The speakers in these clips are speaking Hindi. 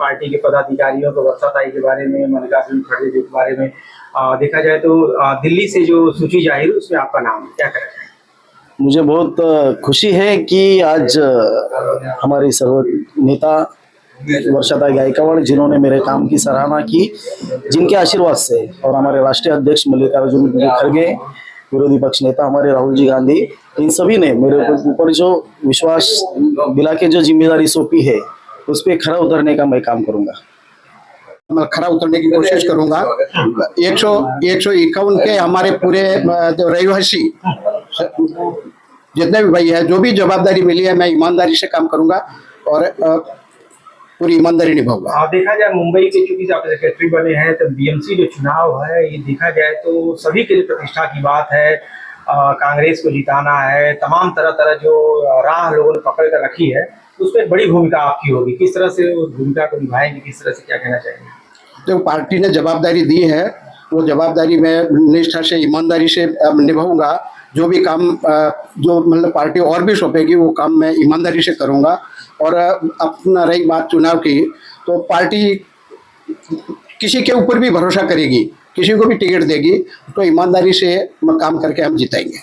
पार्टी के पदाधिकारियों को वर्षाताई के बारे में, मल्लिकार्जुन खड़गे के बारे में देखा जाए तो दिल्ली से जो सूची जाहिर हुई उसमें आपका नाम है, क्या कहना चाहेंगे? मुझे बहुत खुशी है कि आज हमारे सर्व नेता वर्षाताई गायकवाड़, जिन्होंने मेरे काम की सराहना की, जिनके आशीर्वाद से, और हमारे राष्ट्रीय अध्यक्ष मल्लिकार्जुन खड़गे, विरोधी पक्ष नेता हमारे राहुल जी गांधी, इन सभी ने मेरे ऊपर जो विश्वास दिला के जो जिम्मेदारी सौंपी है, उस पर खरा उतरने का मैं काम करूंगा। मैं खरा उतरने की कोशिश करूंगा। 151 के हमारे पूरे जो रहिवासी जितने भी भाई है, जो भी जवाबदारी मिली है, मैं ईमानदारी से काम करूंगा और पूरी ईमानदारी निभाऊंगा। देखा जाए मुंबई के चूंकि आप सेक्रेटरी बने हैं, तो बीएमसी जो चुनाव है ये देखा जाए तो सभी के लिए प्रतिष्ठा की बात है। कांग्रेस को जिताना है, तमाम तरह जो राह लोगों ने पकड़ कर रखी है, उसमें एक बड़ी भूमिका आपकी होगी। किस तरह से उस भूमिका को निभाएंगे, किस तरह से, क्या कहना चाहेंगे? जो पार्टी ने जवाबदारी दी है, वो जवाबदारी मैं निष्ठा से, ईमानदारी से निभाऊंगा। जो भी काम जो मतलब पार्टी और भी सौंपेगी, वो काम मैं ईमानदारी से करूंगा। और अपना रही बात चुनाव की, तो पार्टी किसी के ऊपर भी भरोसा करेगी, किसी को भी टिकट देगी, तो ईमानदारी से काम करके हम जिताएंगे।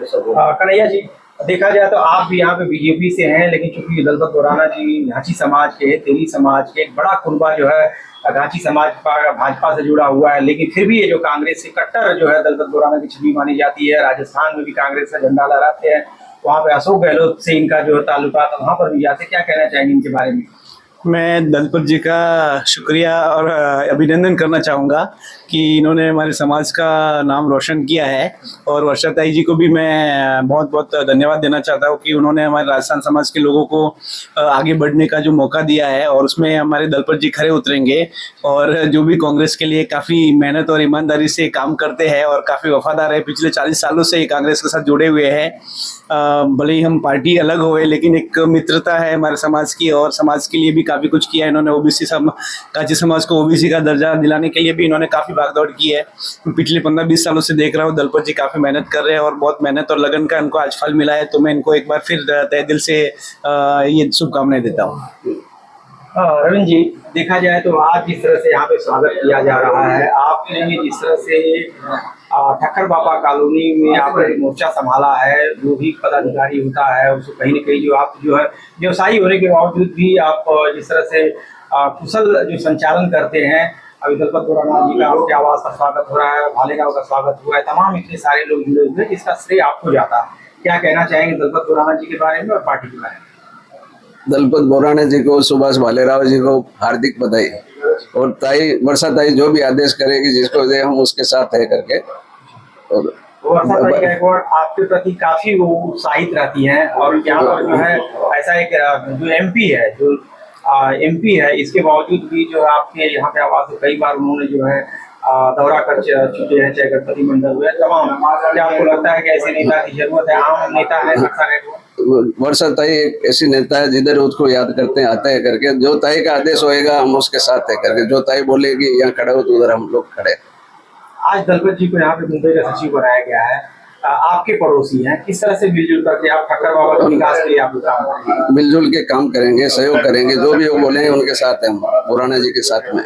कन्हैया जी, देखा जाए तो आप भी यहाँ पे बीजेपी से हैं, लेकिन चूंकि दलपत बोराना जी घाची समाज के, तेली समाज के, एक बड़ा कुनबा जो है घाची समाज का भाजपा से जुड़ा हुआ है, लेकिन फिर भी ये जो कांग्रेस से कट्टर जो है दलपत बोराना की छवि मानी जाती है। राजस्थान में भी कांग्रेस का झंडा लहराते हैं, वहाँ पे अशोक गहलोत से इनका जो ताल्लुकात वहाँ पर भी जाते। क्या कहना चाहेंगे इनके बारे में? मैं दलपत जी का शुक्रिया और अभिनंदन करना चाहूँगा कि इन्होंने हमारे समाज का नाम रोशन किया है, और वर्षाताई जी को भी मैं बहुत बहुत धन्यवाद देना चाहता हूँ कि उन्होंने हमारे राजस्थान समाज के लोगों को आगे बढ़ने का जो मौका दिया है, और उसमें हमारे दलपत जी खरे उतरेंगे। और जो भी कांग्रेस के लिए काफ़ी मेहनत और ईमानदारी से काम करते हैं और काफ़ी वफादार है, पिछले 40 सालों से कांग्रेस के साथ जुड़े हुए हैं। भले ही हम पार्टी अलग हुए, लेकिन एक मित्रता है हमारे समाज की, और समाज के लिए भी काफ़ी कुछ किया है इन्होंने। ओबीसी कांची समाज को ओबीसी का दर्जा दिलाने के लिए भी इन्होंने काफ़ी भागदौड़ की है। पिछले 15-20 सालों से देख रहा हूँ दलपत जी काफ़ी मेहनत कर रहे हैं, और बहुत मेहनत और लगन का इनको आज फल मिला है। तो मैं इनको एक बार फिर तहे दिल से ये शुभकामनाएं देता हूँ। रविंद्र जी, देखा जाए तो आज जिस तरह से यहाँ पे स्वागत किया जा रहा है, आपने जिस तरह से ठक्कर बाबा कॉलोनी में आपने मोर्चा संभाला है, जो भी पदाधिकारी होता है उसको कहीं न कहीं जो आप जो है व्यवसायी होने के बावजूद भी आप जिस तरह से कुशल जो संचालन करते हैं। अभी दलपत बोराना जी का आपके आवास का स्वागत हो रहा है, भालेगांव का स्वागत हुआ है, तमाम इतने सारे लोग जुड़े हुए, इसका श्रेय आपको जाता है। क्या कहना चाहेंगे दलपत बोराना जी के बारे में और पार्टी के बारे में? दलपत बोराना जी को, सुभाष भालेराव जी को हार्दिक बधाई, और ताई वर्षाताई जो भी आदेश करेगी, जिसको दे हम उसके साथ है करके। और वर्षाताई गायकवाड़ आपके प्रति काफी वो उत्साहित रहती हैं, और यहाँ पर जो है ऐसा एक जो एमपी है, इसके बावजूद भी जो आपके यहाँ पे आवाज कई बार उन्होंने जो है दौरा कर चुके हैं, चाहे गणपति मंडल हुए तमाम। क्या आपको लगता है कि ऐसे नेता की जरूरत है, आम नेता है वर्षाताई एक ऐसी नेता है जिधर उसको याद करते हैं, आता है करके, जो ताई का आदेश होएगा हम उसके साथ है करके, जो ताई बोलेगी यहाँ खड़े हो तो उधर हम लोग खड़े। आज दलपत जी को यहाँ पे मुंबई का सचिव बनाया गया है, आपके पड़ोसी हैं, किस तरह से मिलजुल करके आप ठक्कर बाबा के विकास के लिए आप काम करेंगे? मिलजुल के काम करेंगे, सहयोग करेंगे, जो भी वो बोलेंगे उनके साथ है, हम बोराना जी के साथ में।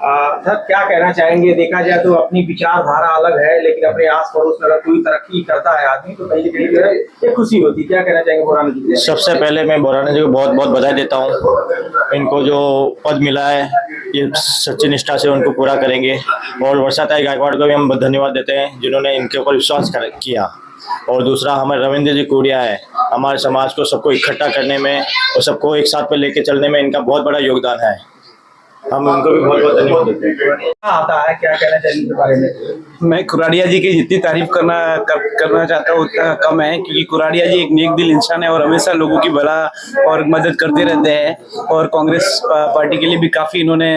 सर, क्या कहना चाहेंगे? देखा जाए तो अपनी विचारधारा अलग है, लेकिन अपने आस पड़ोस में अगर कोई तरक्की करता है आदमी, तो कहीं कहीं जो है ये खुशी होती है। क्या कहना चाहेंगे बोराना जी? सबसे पहले मैं बोराना जी को बहुत बहुत बधाई देता हूँ। इनको जो पद मिला है ये सच्ची निष्ठा से उनको पूरा करेंगे, और वर्षाताई गायकवाड़ को भी हम धन्यवाद देते हैं जिन्होंने इनके ऊपर विश्वास किया। और दूसरा हमारे रविंद्र जी कुड़िया है, हमारे समाज को सबको इकट्ठा करने में और सबको एक साथ पे लेके चलने में इनका बहुत बड़ा योगदान है। हम उनको भी बहुत बहुत धन्यवाद देते हैं। आता है, क्या कहना चाहिए इनके बारे में? मैं कुराड़िया जी की जितनी तारीफ करना चाहता हूँ उतना कम है, क्योंकि कुराड़िया जी एक नेक दिल इंसान है और हमेशा लोगों की भला और मदद करते रहते हैं, और कांग्रेस पार्टी के लिए भी काफ़ी इन्होंने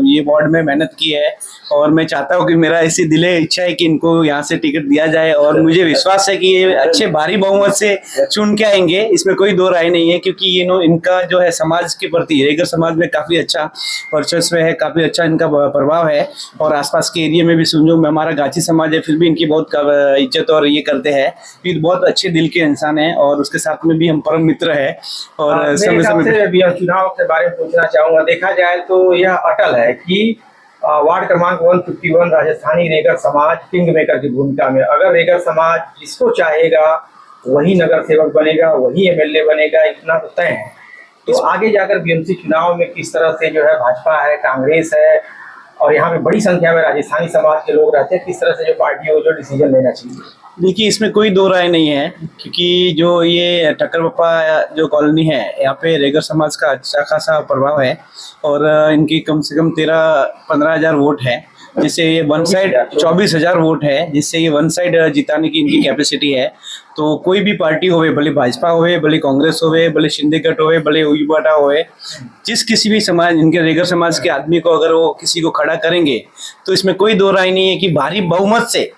ये वार्ड में मेहनत की है। और मैं चाहता हूँ कि मेरा ऐसी दिले इच्छा है कि इनको यहाँ से टिकट दिया जाए, और मुझे विश्वास है कि ये अच्छे भारी बहुमत से चुन के आएंगे, इसमें कोई दो राय नहीं है, क्योंकि ये इनका जो है समाज के प्रति रेगर समाज में काफ़ी अच्छा वर्चस्व है, काफ़ी अच्छा इनका प्रभाव है। और आसपास के एरिया में भी समझो हमारा गाची समाज है, फिर भी इनकी बहुत इज्जत और ये करते हैं। ये बहुत अच्छे दिल के इंसान हैं और उसके साथ में भी हम परम मित्र है। और समय समय से अभी चुनाव के बारे में पूछना चाहूंगा। देखा जाए तो यह अटल है कि वार्ड क्रमांक 151 राजस्थानी रेगर समाज किंग मेकर की भूमिका में, अगर रेगर समाज जिसको चाहेगा वही नगर सेवक बनेगा, वही एमएलए बनेगा, इतना तो तय है। तो आगे जाकर बीएमसी चुनाव में किस तरह से जो है भाजपा है, कांग्रेस है और यहाँ पे बड़ी संख्या में राजस्थानी समाज के लोग रहते हैं, किस तरह से जो पार्टियों को जो डिसीजन लेना चाहिए? देखिए, इसमें कोई दो राय नहीं है, क्योंकि जो ये ठक्कर बप्पा जो कॉलोनी है यहाँ पे रेगर समाज का अच्छा खासा प्रभाव है और इनकी कम से कम 13-15 हज़ार वोट है, जिससे ये वन साइड 24,000 वोट है, जिससे ये वन साइड जिताने की इनकी कैपेसिटी है। तो कोई भी पार्टी होवे, भले भाजपा होवे, भले कांग्रेस होवे, भले शिंदे गट होवे, भले उबाटा होवे, जिस किसी भी समाज, इनके रेगर समाज के आदमी को अगर वो किसी को खड़ा करेंगे तो इसमें कोई दो राय नहीं है कि भारी बहुमत से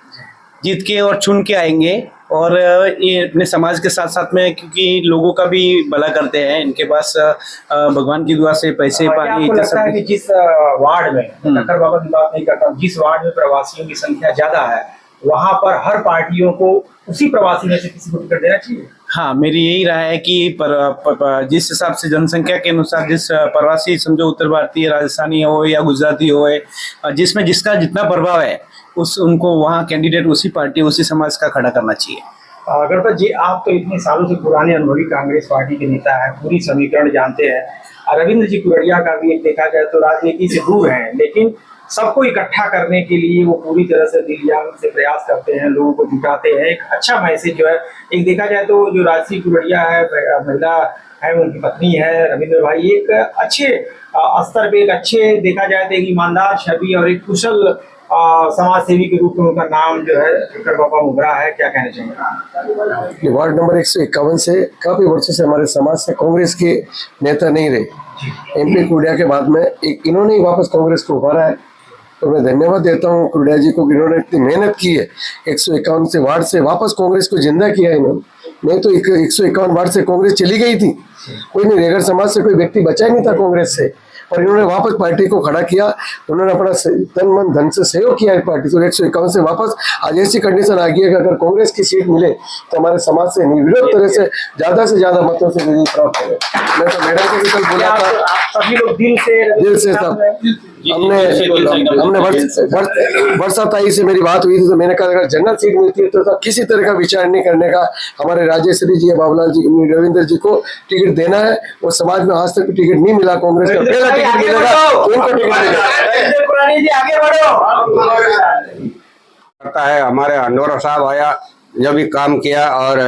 जीत के और चुन के आएंगे। और ये अपने समाज के साथ साथ में, क्योंकि लोगों का भी भला करते हैं, इनके पास भगवान की दुआ से पैसे पानी। आपको लगता है कि जिस वार्ड में, ठक्कर बाबा की बात नहीं करता हूँ, जिस वार्ड में प्रवासियों की संख्या ज्यादा है वहां पर हर पार्टियों को उसी प्रवासी में से किसी को टिकट देना चाहिए? हाँ, मेरी यही राय है कि जिस हिसाब से जनसंख्या के अनुसार जिस प्रवासी समझो उत्तर भारतीय, राजस्थानी हो या गुजराती हो, जिसमें जिसका जितना प्रभाव है उनको वहाँ कैंडिडेट उसी पार्टी, उसी समाज का खड़ा करना चाहिए। गणपत जी, आप तो इतने सालों से पुराने अनुभवी कांग्रेस पार्टी के नेता हैं, पूरी समीकरण जानते हैं। रविंद्र जी कुरड़िया का भी देखा जाए तो राजनीति से दूर हैं, लेकिन सबको इकट्ठा करने के लिए वो पूरी तरह से दिल जान से प्रयास करते हैं, लोगों को जुटाते हैं। एक अच्छा मैसेज जो है, एक देखा जाए तो जो राजसी कुरड़िया है, महिला है, उनकी पत्नी है रविंद्र भाई, एक अच्छे स्तर पे, एक अच्छे देखा जाए तो एक ईमानदार छवि और एक कुशल समाज सेवी के रूप में उनका नाम जो है ठक्कर बाबा उभरा है। क्या कहना चाहिए? वार्ड नंबर 151 से काफी वर्षों से हमारे समाज से कांग्रेस के नेता नहीं रहे। एमपी कुरड़िया के बाद में एक इन्होंने ही वापस कांग्रेस को उभारा है, तो मैं धन्यवाद देता हूँ कुरड़िया जी को कि इन्होंने इतनी मेहनत की है। 151 से वार्ड से वापस कांग्रेस को जिंदा किया है इन्होंने। नहीं तो 151 वार्ड से कांग्रेस चली गई थी, कोई नहीं, रेगर समाज से कोई व्यक्ति बचा ही नहीं था कांग्रेस से, और इन्होंने वापस पार्टी को खड़ा किया। उन्होंने अपना तन मन धन से सहयोग किया है पार्टी को। 151 से वापस आज ऐसी कंडीशन आ गई है कि अगर कांग्रेस की सीट मिले तो हमारे समाज से निर्विरोध तरह से ज्यादा मतों से विजय प्राप्त करें। मैं तो मैडम को भी कल बोला था, सभी लोग दिल से सब हमने वर्षाताई से मेरी बात हुई थी, तो मैंने कहा अगर जनरल सीट मिलती है तो किसी तरह का विचार नहीं करने का, हमारे राजेश्वरी जी, बाबूलाल जी, रविंद्र जी को टिकट देना है। और समाज में आज तक टिकट नहीं मिला, कांग्रेस का पहला टिकट मिलेगा, उनको टिकट करता है। हमारे अंडोरा साहब आया, जब भी काम किया, और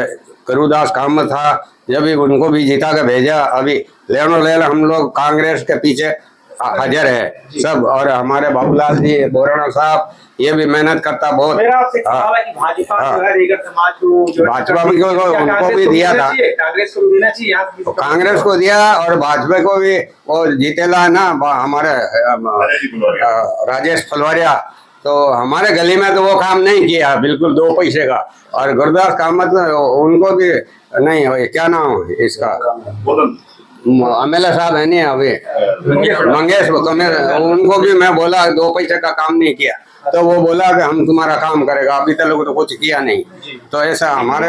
करूदास काम में था, जब भी उनको भी जिता के भेजा। अभी लेन हम लोग कांग्रेस के पीछे हाजिर है सब, और हमारे बाबूलाल जी, बोराना साहब, ये भी मेहनत करता बहुत। मेरा आपसे सवाल है कि भाजपा जो है रेगर समाज को जो भाजपा भी उनको भी दिया था, कांग्रेस को देना चाहिए, कांग्रेस को दिया, और भाजपा को भी वो जीतेला है ना हमारे राजेश फलवाड़िया, तो हमारे गली में तो वो काम नहीं किया बिल्कुल 2 पैसे का। और गुरदास कामत उनको भी नहीं, क्या नाम है इसका, एमएलए साहब है नहीं अभी, मंगेश, उनको भी मैं बोला 2 पैसे का काम नहीं किया, तो वो बोला कि हम तुम्हारा काम करेगा, अभी तक लोग तो कुछ किया नहीं। तो ऐसा हमारे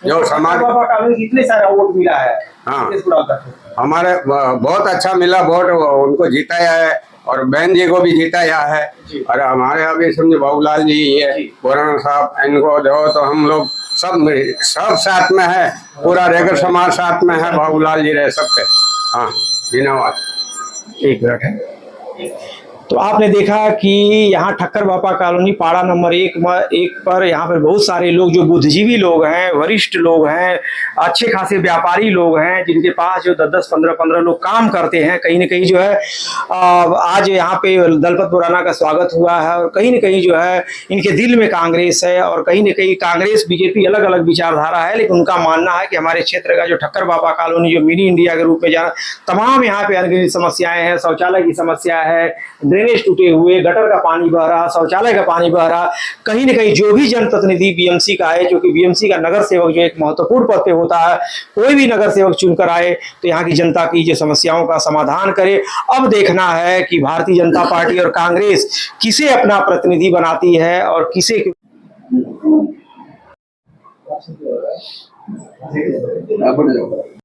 जो समाज इतने सारा वोट मिला है, हाँ, हमारे बहुत अच्छा मिला वोट, उनको जिताया है, और बहन जी को भी जिताया है। और हमारे अभी समझो बाबूलाल जी, ये बोराना साहब, इनको दो तो हम लोग सब साथ में है, पूरा रेगर समाज साथ में है, बाबूलाल जी रह सकते। हाँ, धन्यवाद। एक मिनट है। तो आपने देखा कि यहाँ ठक्कर बापा कॉलोनी पाड़ा नंबर 1 पर यहाँ पर बहुत सारे लोग जो बुद्धिजीवी लोग हैं, वरिष्ठ लोग हैं, अच्छे खासे व्यापारी लोग हैं, जिनके पास जो 10-10, 15-15 लोग काम करते हैं। कहीं न कहीं जो है आज यहाँ पे दलपत बोराना का स्वागत हुआ है, और कहीं न कहीं जो है इनके दिल में कांग्रेस है, और कहीं न कहीं कांग्रेस बीजेपी अलग अलग विचारधारा है, लेकिन उनका मानना है कि हमारे क्षेत्र का जो ठक्कर बापा कॉलोनी जो मिनी इंडिया के रूप में जाना, तमाम यहाँ पे अनगिनत समस्याएं हैं, शौचालय की समस्या है, ड्रेनेज टूटे हुए, गटर का पानी बह रहा, शौचालय का पानी बह रहा, कहीं न कहीं जो भी जनप्रतिनिधि बीएमसी का है, जो कि बीएमसी का नगर सेवक जो एक महत्वपूर्ण पद पे होता है, कोई भी नगर सेवक चुनकर आए तो यहाँ की जनता की जो समस्याओं का समाधान करे। अब देखना है कि भारतीय जनता पार्टी और कांग्रेस किसे अपना प्रतिनिधि बनाती है और किसे बढ़ जाओ।